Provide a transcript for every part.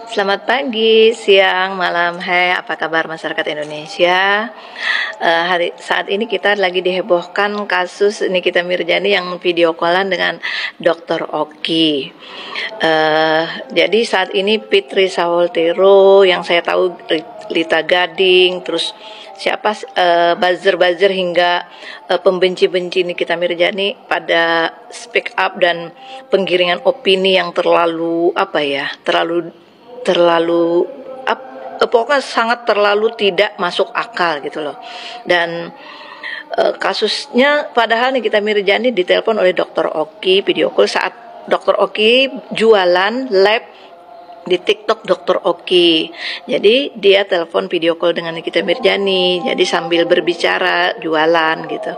Selamat pagi, siang, malam. Hai, apa kabar masyarakat Indonesia? Saat ini kita lagi dihebohkan kasus Nikita Mirzani yang video callan dengan Dr. Oki. Jadi saat ini Fitri Sawoltero, yang saya tahu Lita Gading, terus siapa buzzer-buzzer hingga pembenci-benci Nikita Mirzani pada speak up dan penggiringan opini yang terlalu pokoknya sangat terlalu tidak masuk akal gitu loh. Dan kasusnya padahal Nikita Mirzani ditelepon oleh Dr. Oki video call saat Dr. Oki jualan lab di TikTok Dr. Oki. Jadi dia telepon video call dengan Nikita Mirzani, jadi sambil berbicara jualan gitu.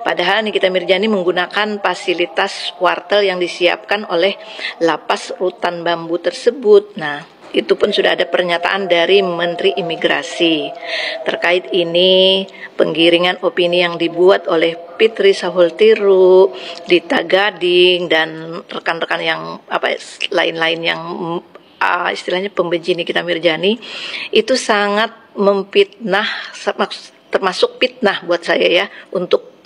Padahal Nikita Mirzani menggunakan fasilitas wartel yang disiapkan oleh lapas rutan bambu tersebut. Nah, itu pun sudah ada pernyataan dari Menteri Imigrasi terkait ini. Penggiringan opini yang dibuat oleh Fitri Sawoltero, Lita Gading, dan rekan-rekan yang lain-lain yang istilahnya pembenci Nikita Mirzani itu sangat memfitnah, termasuk fitnah buat saya ya, untuk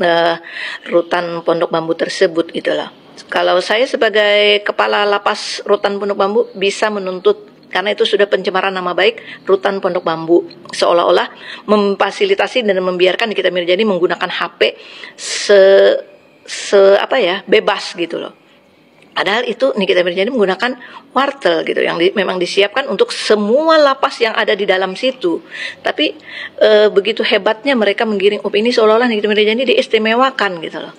rutan Pondok Bambu tersebut gitu loh. Kalau saya sebagai kepala lapas rutan Pondok Bambu bisa menuntut, karena itu sudah pencemaran nama baik rutan Pondok Bambu, seolah-olah memfasilitasi dan membiarkan Nikita Mirzani menggunakan HP bebas gitu loh. Padahal itu Nikita Mirzani menggunakan wartel gitu yang memang disiapkan untuk semua lapas yang ada di dalam situ. Tapi begitu hebatnya mereka menggiring opini seolah-olah Nikita Mirzani diistimewakan gitu loh.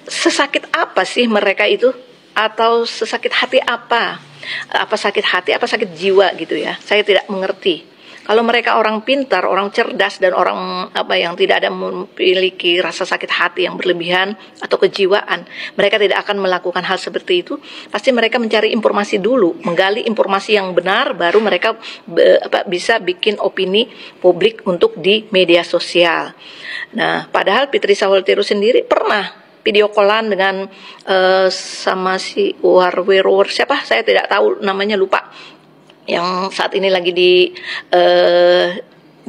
Sesakit apa sih mereka itu? Atau sesakit hati apa? Apa sakit hati, apa sakit jiwa gitu ya? Saya tidak mengerti. Kalau mereka orang pintar, orang cerdas, dan orang yang tidak ada memiliki rasa sakit hati yang berlebihan atau kejiwaan, mereka tidak akan melakukan hal seperti itu. Pasti mereka mencari informasi dulu, menggali informasi yang benar, baru mereka bisa bikin opini publik untuk di media sosial. Nah, padahal Fitri Sawoltero sendiri pernah video callan dengan sama si Warwer siapa, saya tidak tahu namanya, lupa, yang saat ini lagi di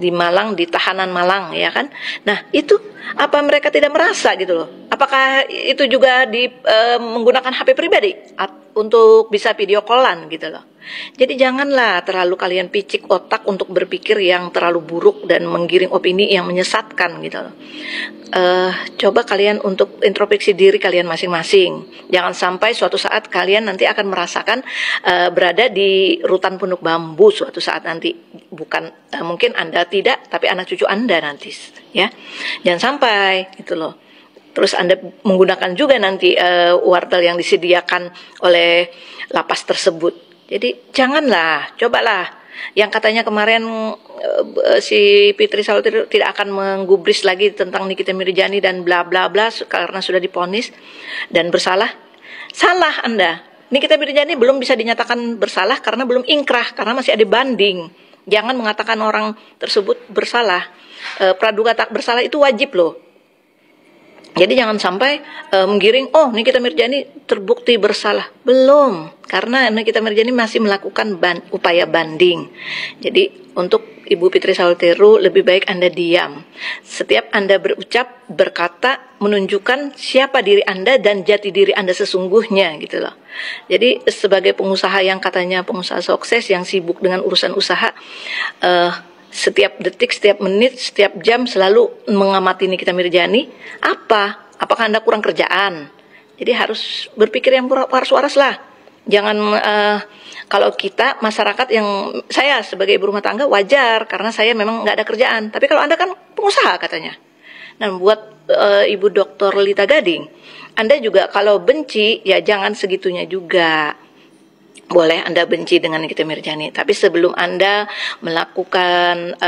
Malang, di tahanan Malang ya kan. Nah, itu apa mereka tidak merasa gitu loh? Apakah itu juga menggunakan HP pribadi untuk bisa video callan gitu loh? Jadi janganlah terlalu kalian picik otak untuk berpikir yang terlalu buruk dan menggiring opini yang menyesatkan gitu loh. Coba kalian untuk introspeksi diri kalian masing-masing. Jangan sampai suatu saat kalian nanti akan merasakan berada di rutan Pondok Bambu suatu saat nanti. Bukan mungkin Anda tidak, tapi anak cucu Anda nanti ya. Jangan sampai gitu loh. Terus Anda menggunakan juga nanti wartel yang disediakan oleh lapas tersebut. Jadi janganlah, cobalah. Yang katanya kemarin si Fitri Sawoltero tidak akan menggubris lagi tentang Nikita Mirzani dan bla bla bla karena sudah divonis dan bersalah. Salah Anda. Nikita Mirzani belum bisa dinyatakan bersalah karena belum ingkrah, karena masih ada banding. Jangan mengatakan orang tersebut bersalah. Praduga tak bersalah itu wajib loh. Jadi jangan sampai menggiring, oh Nikita Mirzani terbukti bersalah. Belum, karena Nikita Mirzani masih melakukan upaya banding. Jadi untuk Ibu Fitri Sawoltero lebih baik Anda diam. Setiap Anda berucap, berkata, menunjukkan siapa diri Anda dan jati diri Anda sesungguhnya gitu loh. Jadi sebagai pengusaha yang katanya pengusaha sukses yang sibuk dengan urusan usaha, setiap detik, setiap menit, setiap jam selalu mengamati Nikita Mirzani. Apakah Anda kurang kerjaan? Jadi harus berpikir yang waras-waras lah. Jangan kalau kita masyarakat yang, saya sebagai ibu rumah tangga wajar karena saya memang nggak ada kerjaan. Tapi kalau Anda kan pengusaha katanya. Nah, buat Ibu Dr. Lita Gading, Anda juga kalau benci ya jangan segitunya juga. Boleh Anda benci dengan Nikita Mirzani, tapi sebelum Anda melakukan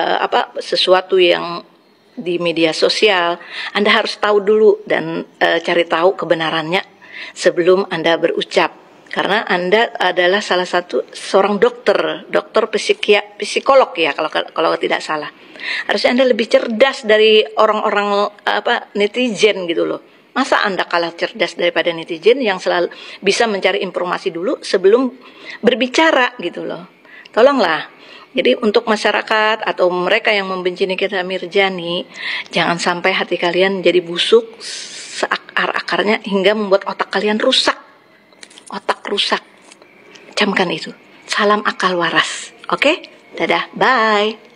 sesuatu yang di media sosial, Anda harus tahu dulu dan cari tahu kebenarannya sebelum Anda berucap. Karena Anda adalah salah satu seorang dokter psikolog ya kalau tidak salah. Harusnya Anda lebih cerdas dari orang-orang netizen gitu loh. Masa Anda kalah cerdas daripada netizen yang selalu bisa mencari informasi dulu sebelum berbicara gitu loh. Tolonglah. Jadi untuk masyarakat atau mereka yang membenci Nikita Mirzani, jangan sampai hati kalian jadi busuk seakar-akarnya hingga membuat otak kalian rusak. Otak rusak. Camkan itu. Salam akal waras. Oke? Dadah. Bye.